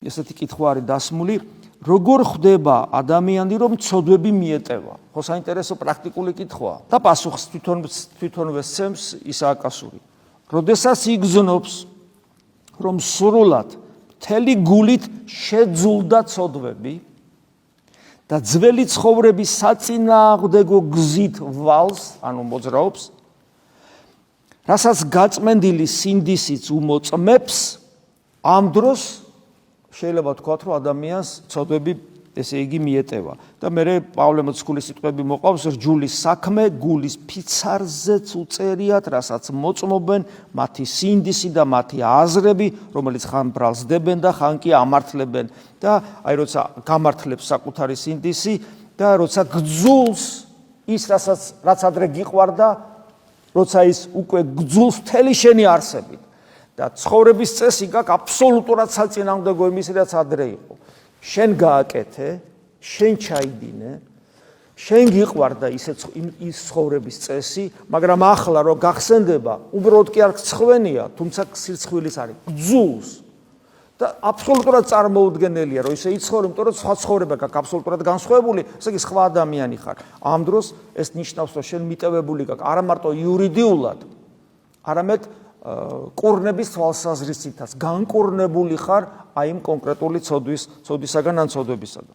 ესეთი კითხვა არის დასმული, როგორ ხდება ადამიანი, რომ ცოდვები მიეტევა? ხო, საინტერესო პრაქტიკული კითხვაა. და პასუხს თვითონვე სცემს ისააკასური. როდესაც იგზნობს, რომ სრულად მთელი გულით შეძულდა ცოდვები და ძველი ცხოვრების საწინააღმდეგო გზით ვალს, ანუ მოძრაობს, რასაც გაწმენდილი სინდისიც უმოწმებს, ამ დროს შეიძლება ვთქვათ, რომ ადამიანს ცოდვები ესე იგი მიეტევა. და მე პავლე მოციქულის სიტყვები მოყავს, რჯულის საქმე გულის ფიცარზეც უწერიათ, რასაც მოწმობენ მათი სინდისი და მათი აზრები, რომელიც ხან ბრალსდებენ და ხან კი ამართლებენ. და აი როცა გამართლებს საკუთარი სინდისი და როცა გძულს ის რაც ადრე გიყვარდა, როცა ის უკვე გძულს მთელი შენი არსებით. და ცხოვრების წესი გაქვს აბსოლუტურად საწინააღმდეგო იმის, რაც ადრე იყო. შენ გააკეთე, შენ ჩაიდინე, შენ გიყვარდა ის ცხოვრების წესი, მაგრამ ახლა რო გახსენდება, უბრალოდ კი არ გცხვენია, თუმცა სირცხვილის არის, გძულს. და აბსოლუტურად წარმოუდგენელია, რომ ისე იცხოვრო, იმიტომ რომ სხვა ცხოვრება გაქვს აბსოლუტურად განსხვავებული, ესე იგი სხვა ადამიანი ხარ. ამ დროს ეს ნიშნავს, რომ შენ მიტევებული გაქვს არა მარტო იურიდიულად, არამედ კურნების თვალსაზრისითაც განკურნებული ხარ აი იმ კონკრეტული ცოდვისაგან ან ცოდვებისაგან.